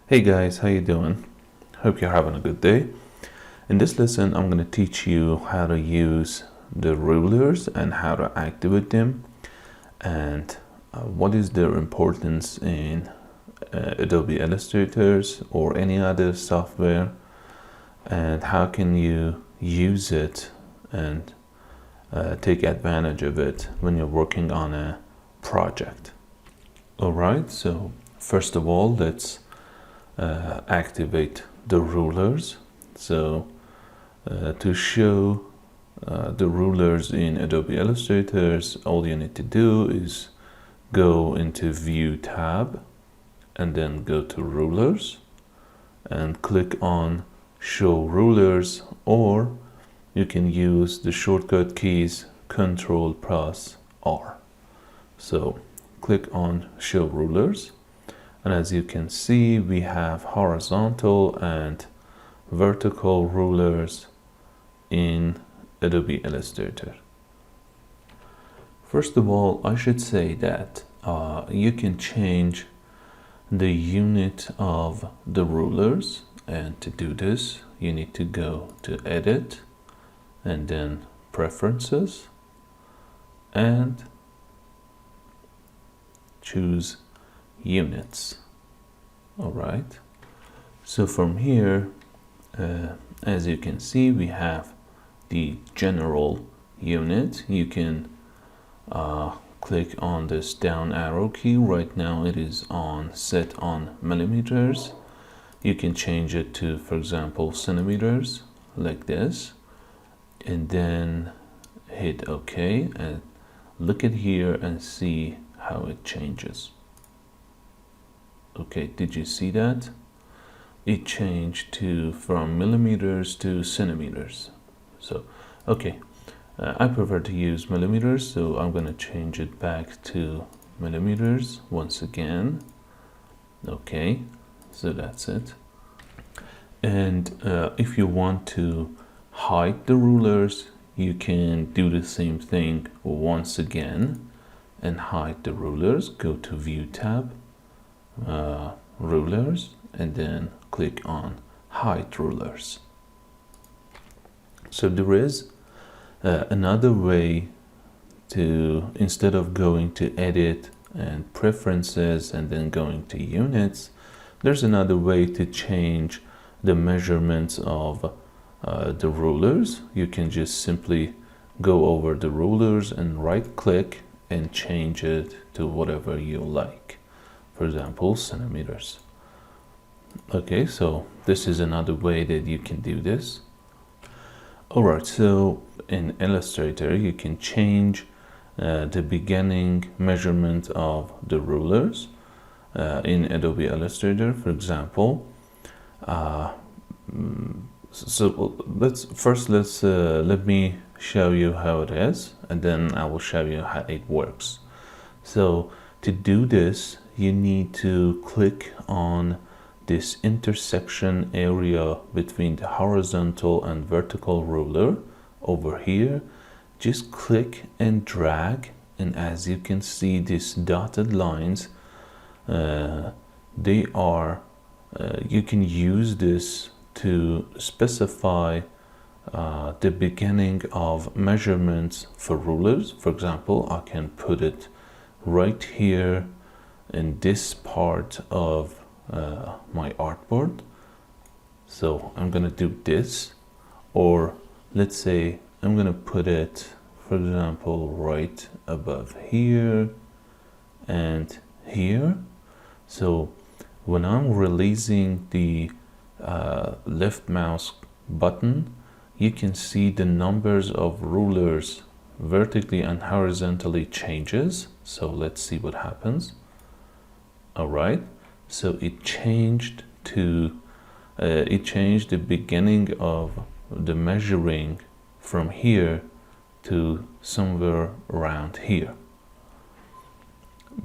Hey guys, how you doing? Hope you're having a good day. In this lesson, I'm going to teach you how to use the rulers and how to activate them, and what is their importance in Adobe Illustrators or any other software, and how can you use it and take advantage of it when you're working on a project. Alright, so first of all, let's activate the rulers. So to show the rulers in Adobe Illustrators, all you need to do is go into View tab and then go to Rulers and click on Show Rulers, or you can use the shortcut keys Ctrl+R. So click on Show Rulers, and as you can see, we have horizontal and vertical rulers in Adobe Illustrator. First of all, I should say that you can change the unit of the rulers, and to do this you need to go to Edit and then Preferences and choose Units. All right, so from here, as you can see, we have the general unit. You can click on this down arrow key. Right now it is on set on millimeters. You can change it to, for example, centimeters, like this, and then hit OK and look at here and see how it changes. Okay, did you see that? It changed from millimeters to centimeters. So, okay, I prefer to use millimeters, so I'm going to change it back to millimeters once again. Okay, so that's it. And if you want to hide the rulers, you can do the same thing once again and hide the rulers. Go to View tab, Rulers, and then click on Hide Rulers. So there is another way to, instead of going to Edit and Preferences and then going to Units, there's another way to change the measurements of the rulers. You can just simply go over the rulers and right click and change it to whatever you like. For example, centimeters. Okay, so this is another way that you can do this. Alright, so in Illustrator you can change the beginning measurement of the rulers in Adobe Illustrator, for example. So let me show you how it is, and then I will show you how it works. So to do this, you need to click on this intersection area between the horizontal and vertical ruler over here. Just click and drag, and as you can see, these dotted lines, they are you can use this to specify the beginning of measurements for rulers. For example, I can put it right here in this part of my artboard. So I'm gonna do this, or let's say I'm gonna put it, for example, right above here and here. So when I'm releasing the left mouse button, you can see the numbers of rulers vertically and horizontally changes. So let's see what happens. All right, so it changed to the beginning of the measuring from here to somewhere around here.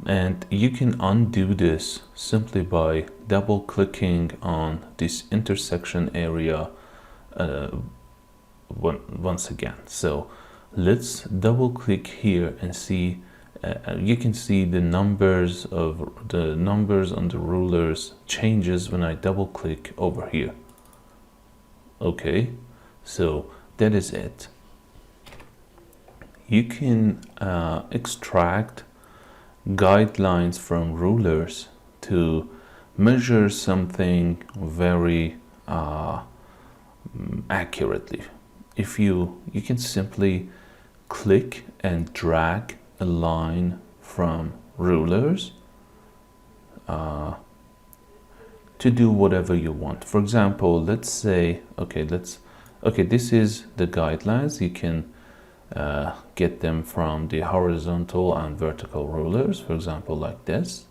And you can undo this simply by double clicking on this intersection area once again. So let's double click here and see you can see the numbers on the rulers changes when I double click over here. Okay, so that is it. You can extract guidelines from rulers to measure something very accurately. If you can simply click and drag a line from rulers to do whatever you want. For example, let's say, okay, this is the guidelines. You can get them from the horizontal and vertical rulers, for example, like this.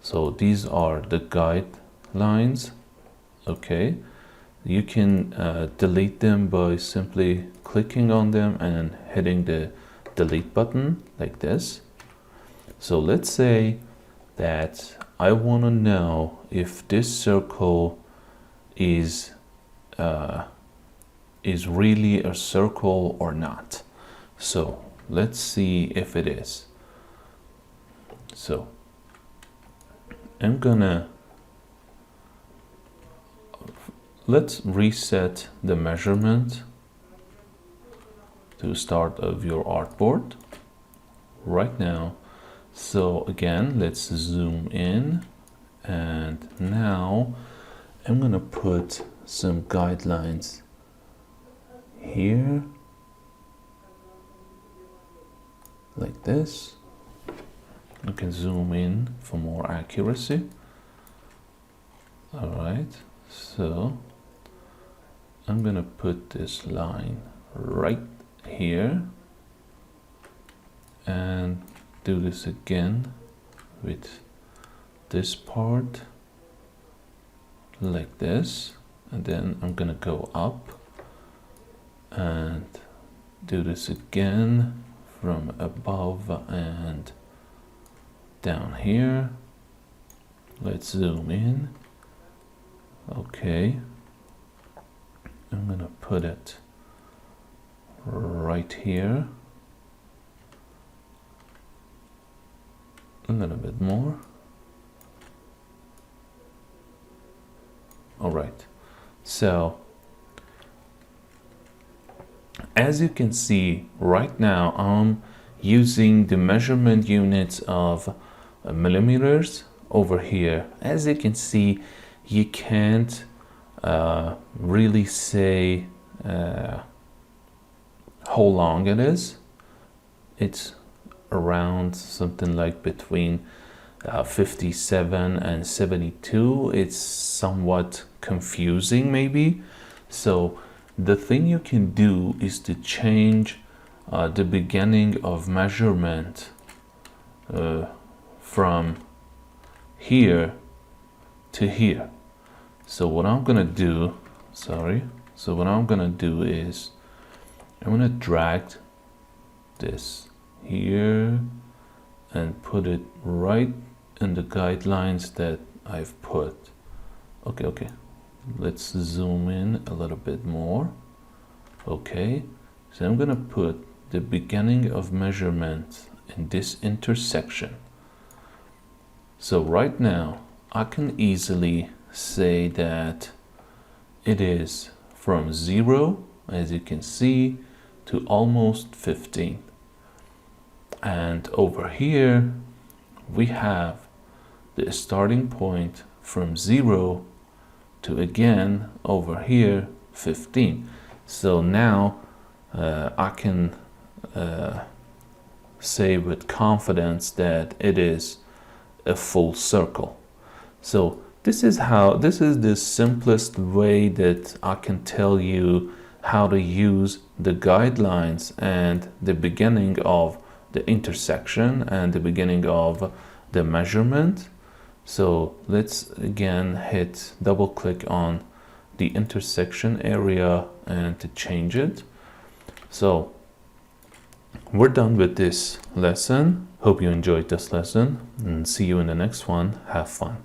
So these are the guidelines. Okay, you can delete them by simply clicking on them and hitting the delete button like this. So let's say that I want to know if this circle is really a circle or not. So let's see if it is. So I'm gonna, let's reset the measurement to start of your artboard right now. So again, let's zoom in, and now I'm gonna put some guidelines here like this. You can zoom in for more accuracy. All right, so I'm gonna put this line right here and do this again with this part like this, and then I'm gonna go up and do this again from above and down here. Let's zoom in. Okay, I'm gonna put it right here, a little bit more. All right, so as you can see right now, I'm using the measurement units of millimeters over here. As you can see, you can't really say how long it is. It's around something like between 57 and 72. It's somewhat confusing maybe. So the thing you can do is to change the beginning of measurement from here to here. So what I'm gonna do, so what I'm gonna do is I'm gonna drag this here and put it right in the guidelines that I've put. Okay, let's zoom in a little bit more. Okay, so I'm gonna put the beginning of measurement in this intersection. So right now I can easily say that it is from 0, as you can see, to almost 15. And over here we have the starting point from 0 to, again, over here 15. So now I can say with confidence that it is a full circle. So this is the simplest way that I can tell you how to use the guidelines and the beginning of the intersection and the beginning of the measurement. So let's again double click on the intersection area and to change it. So we're done with this lesson. Hope you enjoyed this lesson, and see you in the next one. Have fun.